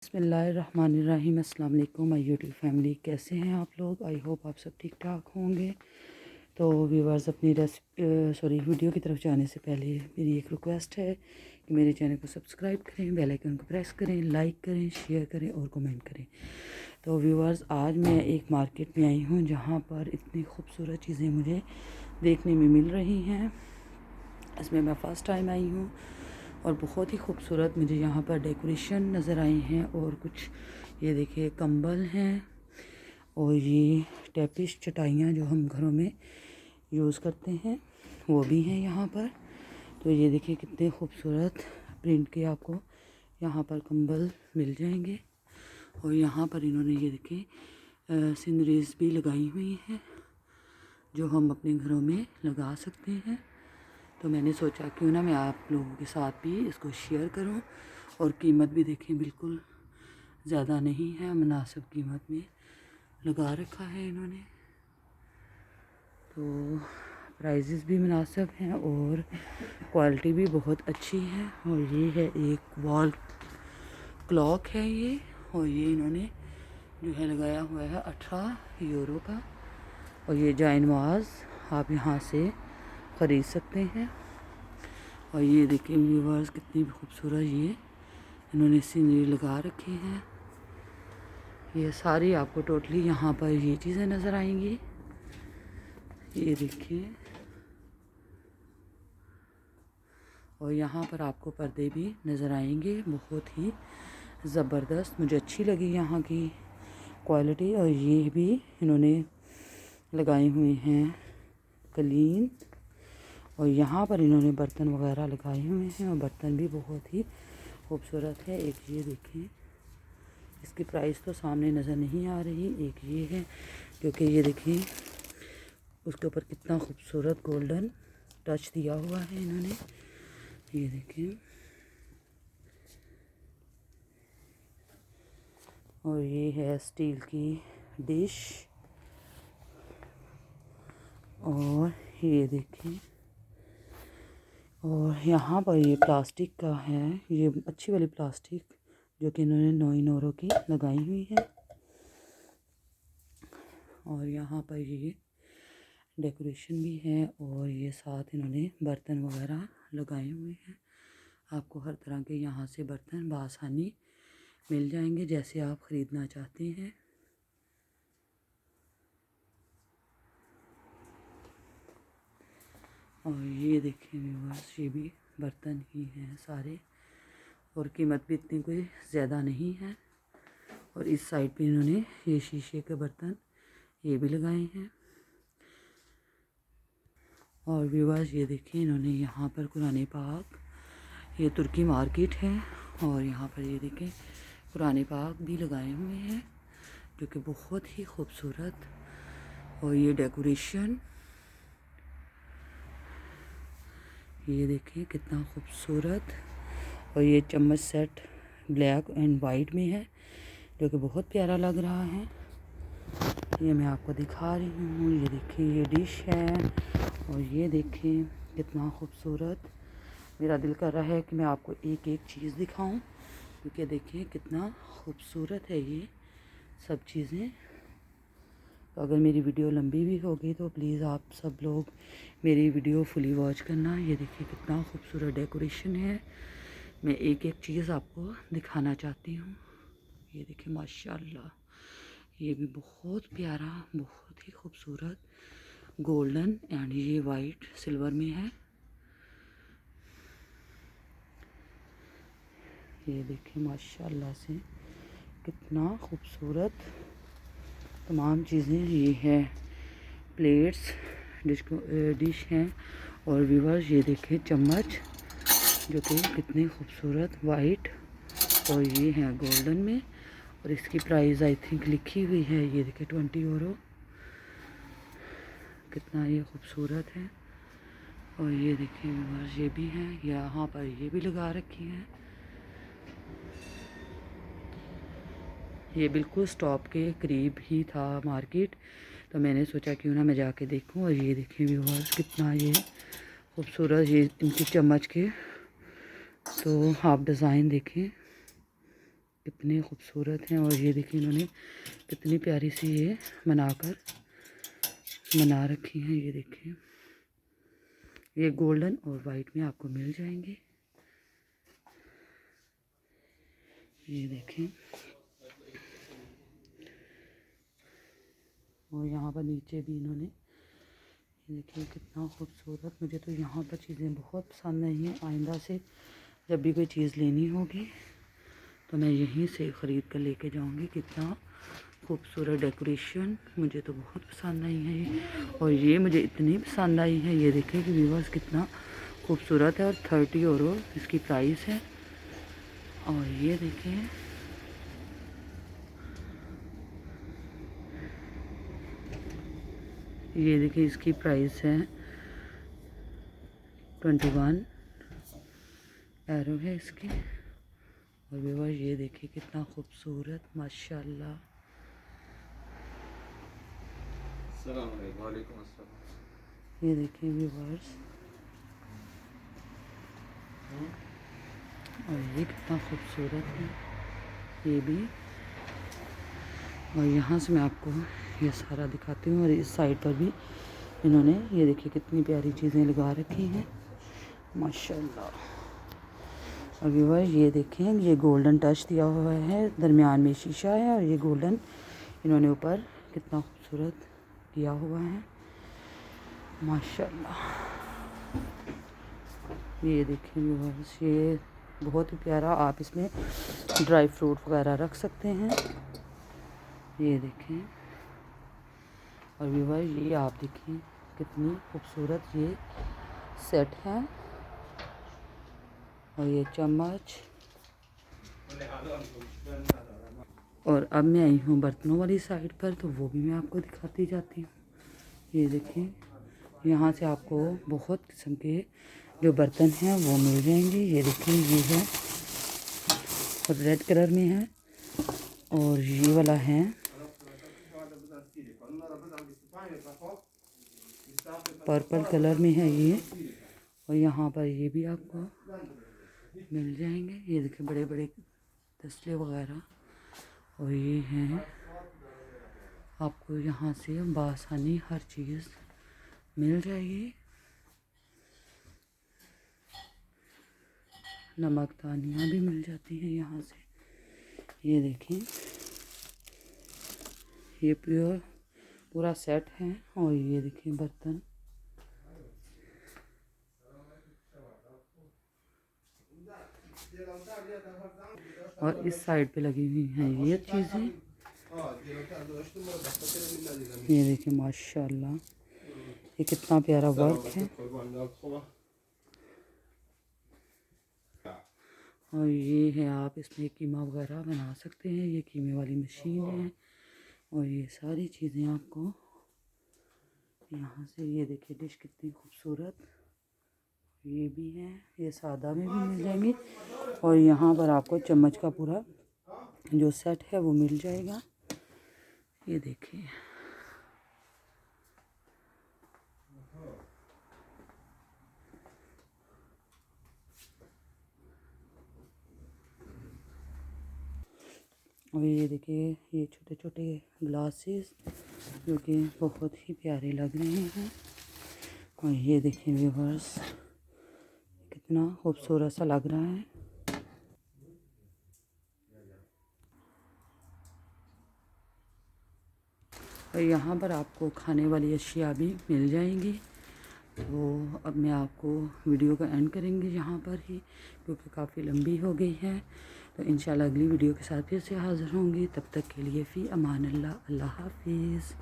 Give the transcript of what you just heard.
बिस्मिल्लाहिर्रहमानिर्रहीम। अस्सलाम वालेकुम माय यूट्यूब फैमिली, कैसे हैं आप लोग? आई होप आप सब ठीक ठाक होंगे। तो व्यूवर्स, अपनी वीडियो की तरफ जाने से पहले मेरी एक रिक्वेस्ट है कि मेरे चैनल को सब्सक्राइब करें, बेल आइकन को प्रेस करें, लाइक करें, शेयर करें और कमेंट करें। तो व्यूवर्स, आज मैं एक मार्केट में आई हूँ जहाँ पर इतनी खूबसूरत चीज़ें मुझे देखने में मिल रही हैं। इसमें मैं फ़र्स्ट टाइम आई हूँ और बहुत ही खूबसूरत मुझे यहाँ पर डेकोरेशन नज़र आई हैं। और कुछ ये देखिए कंबल हैं और ये टैपिश चटाइयाँ जो हम घरों में यूज़ करते हैं वो भी हैं यहाँ पर। तो ये देखिए कितने खूबसूरत प्रिंट के आपको यहाँ पर कंबल मिल जाएंगे। और यहाँ पर इन्होंने ये देखिए सीनरीज भी लगाई हुई हैं जो हम अपने घरों में लगा सकते हैं। तो मैंने सोचा क्यों ना मैं आप लोगों के साथ भी इसको शेयर करूं। और कीमत भी देखें, बिल्कुल ज़्यादा नहीं है, मुनासिब कीमत में लगा रखा है इन्होंने। तो प्राइजेस भी मुनासिब हैं और क्वालिटी भी बहुत अच्छी है। और ये है एक वॉल क्लॉक है ये, और ये इन्होंने जो है लगाया हुआ है 18 यूरो का। और ये जाइनवाज आप यहाँ से ख़रीद सकते हैं। और ये देखिए व्यूवर्स, कितनी खूबसूरत ये इन्होंने सीनरी लगा रखी है। ये सारी आपको टोटली यहाँ पर ये चीज़ें नज़र आएंगी। ये देखिए, और यहाँ पर आपको पर्दे भी नज़र आएंगे, बहुत ही ज़बरदस्त मुझे अच्छी लगी यहाँ की क्वालिटी। और ये भी इन्होंने लगाए हुए हैं कलीन। और यहाँ पर इन्होंने बर्तन वगैरह लगाए हुए हैं और बर्तन भी बहुत ही खूबसूरत है। एक ये देखें, इसकी प्राइस तो सामने नज़र नहीं आ रही। एक ये है, क्योंकि ये देखिए उसके ऊपर कितना खूबसूरत गोल्डन टच दिया हुआ है इन्होंने। ये देखिए, और ये है स्टील की डिश। और ये देखिए, और यहाँ पर ये प्लास्टिक का है, ये अच्छी वाली प्लास्टिक जो कि इन्होंने 9 यूरो की लगाई हुई है। और यहाँ पर ये डेकोरेशन भी है और ये साथ इन्होंने बर्तन वगैरह लगाए हुए हैं। आपको हर तरह के यहाँ से बर्तन बआसानी मिल जाएंगे जैसे आप ख़रीदना चाहते हैं। और ये देखिए व्यूअर्स, ये भी बर्तन ही हैं सारे, और कीमत भी इतनी कोई ज़्यादा नहीं है। और इस साइड पे इन्होंने ये शीशे के बर्तन ये भी लगाए हैं। और व्यूअर्स, ये देखिए इन्होंने यहाँ पर कुरान पाक, ये तुर्की मार्केट है, और यहाँ पर ये देखें कुरान पाक भी लगाए हुए हैं जो कि बहुत ही खूबसूरत। और ये डेकोरेशन ये देखें कितना खूबसूरत। और ये चम्मच सेट ब्लैक एंड वाइट में है जो कि बहुत प्यारा लग रहा है। ये मैं आपको दिखा रही हूँ। ये देखिए ये डिश है, और ये देखें कितना खूबसूरत। मेरा दिल कर रहा है कि मैं आपको एक एक चीज़ दिखाऊं, क्योंकि देखिए कितना खूबसूरत है ये सब चीज़ें। तो अगर मेरी वीडियो लंबी भी होगी तो प्लीज़ आप सब लोग मेरी वीडियो फुली वॉच करना। ये देखिए कितना खूबसूरत डेकोरेशन है। मैं एक एक चीज़ आपको दिखाना चाहती हूँ। ये देखिए माशाल्लाह, ये भी बहुत प्यारा, बहुत ही खूबसूरत गोल्डन एंड ये वाइट सिल्वर में है। ये देखिए माशाल्लाह से कितना खूबसूरत तमाम चीज़ें। ये है प्लेट्स डिश हैं। और व्यूअर्स, ये देखिए चम्मच जो कि कितने खूबसूरत वाइट, और ये है गोल्डन में। और इसकी प्राइस आई थिंक लिखी हुई है, ये देखिए 20 यूरो। कितना ये खूबसूरत है। और ये देखिए व्यूअर्स, ये भी हैं, यहाँ पर ये भी लगा रखी हैं। ये बिल्कुल स्टॉप के करीब ही था मार्केट, तो मैंने सोचा क्यों ना मैं जाके देखूं। और ये देखिए व्यूअर्स, कितना ये खूबसूरत ये इनकी चम्मच के तो आप डिज़ाइन देखें कितने खूबसूरत हैं। और ये देखिए इन्होंने कितनी प्यारी सी ये बना रखी हैं। ये देखिए ये गोल्डन और वाइट में आपको मिल जाएंगे। ये देखें, और यहाँ पर नीचे भी इन्होंने, ये देखिए कितना खूबसूरत। मुझे तो यहाँ पर चीज़ें बहुत पसंद आई हैं। आइंदा से जब भी कोई चीज़ लेनी होगी तो मैं यहीं से ख़रीद कर लेके जाऊँगी। कितना खूबसूरत डेकोरेशन, मुझे तो बहुत पसंद आई है ये। और ये मुझे इतनी पसंद आई है, ये देखिए कि व्यूअर्स कितना खूबसूरत है। और 30 यूरो इसकी प्राइस है। और ये देखिए इसकी प्राइस है 21 यूरो है इसकी। और व्यूअर्स ये देखिए कितना खूबसूरत, माशाल्लाह। ये देखिए व्यूअर्स, और ये कितना खूबसूरत है ये भी। और यहाँ से मैं आपको ये सारा दिखाती हूँ। और इस साइड पर भी इन्होंने, ये देखिए कितनी प्यारी चीज़ें लगा रखी हैं, माशाल्लाह। और व्यूअर्स ये देखें, ये गोल्डन टच दिया हुआ है, दरमियान में शीशा है। और ये गोल्डन इन्होंने ऊपर कितना खूबसूरत किया हुआ है, माशाल्लाह। ये देखें व्यूअर्स, ये बहुत ही प्यारा। आप इसमें ड्राई फ्रूट वगैरह रख सकते हैं। ये देखें। और व्यूअर्स ये आप देखिए कितनी खूबसूरत ये सेट है। और ये चम्मच। और अब मैं आई हूँ बर्तनों वाली साइड पर, तो वो भी मैं आपको दिखाती जाती हूँ। ये देखिए यहाँ से आपको बहुत किस्म के जो बर्तन हैं वो मिल जाएंगे। ये देखिए ये है और रेड कलर में है। और ये वाला है पर्पल कलर में है ये। और यहाँ पर ये भी आपको मिल जाएंगे। ये देखिए बड़े बड़े तसले वगैरह। और ये हैं, आपको यहाँ से बासानी हर चीज़ मिल जाएगी। नमकदानियाँ भी मिल जाती हैं यहाँ से। ये देखें, ये पूरा सेट है। और ये देखिए बर्तन, और इस साइड पे लगी हुई हैं ये चीज़ें। ये देखिए माशाल्लाह, ये कितना प्यारा वर्क है। और ये है, आप इसमें कीमा वगैरह बना सकते हैं। ये कीमे वाली मशीन है। और ये सारी चीज़ें आपको यहाँ से, ये देखिए डिश कितनी खूबसूरत, ये भी है। ये सादा में भी मिल जाएंगे। और यहाँ पर आपको चम्मच का पूरा जो सेट है वो मिल जाएगा। ये देखिए, और ये देखिए ये छोटे छोटे ग्लासेस जो कि बहुत ही प्यारे लग रहे हैं। और ये देखिए व्यूअर्स कितना खूबसूरत सा लग रहा है। और यहाँ पर आपको खाने वाली अशिया भी मिल जाएंगी। तो अब मैं आपको वीडियो का एंड करेंगे यहाँ पर ही, क्योंकि काफ़ी लंबी हो गई है। तो इंशाल्लाह अगली वीडियो के साथ फिर से हाज़िर होंगी। तब तक के लिए फ़ी अमान अल्लाह, अल्लाह हाफिज़।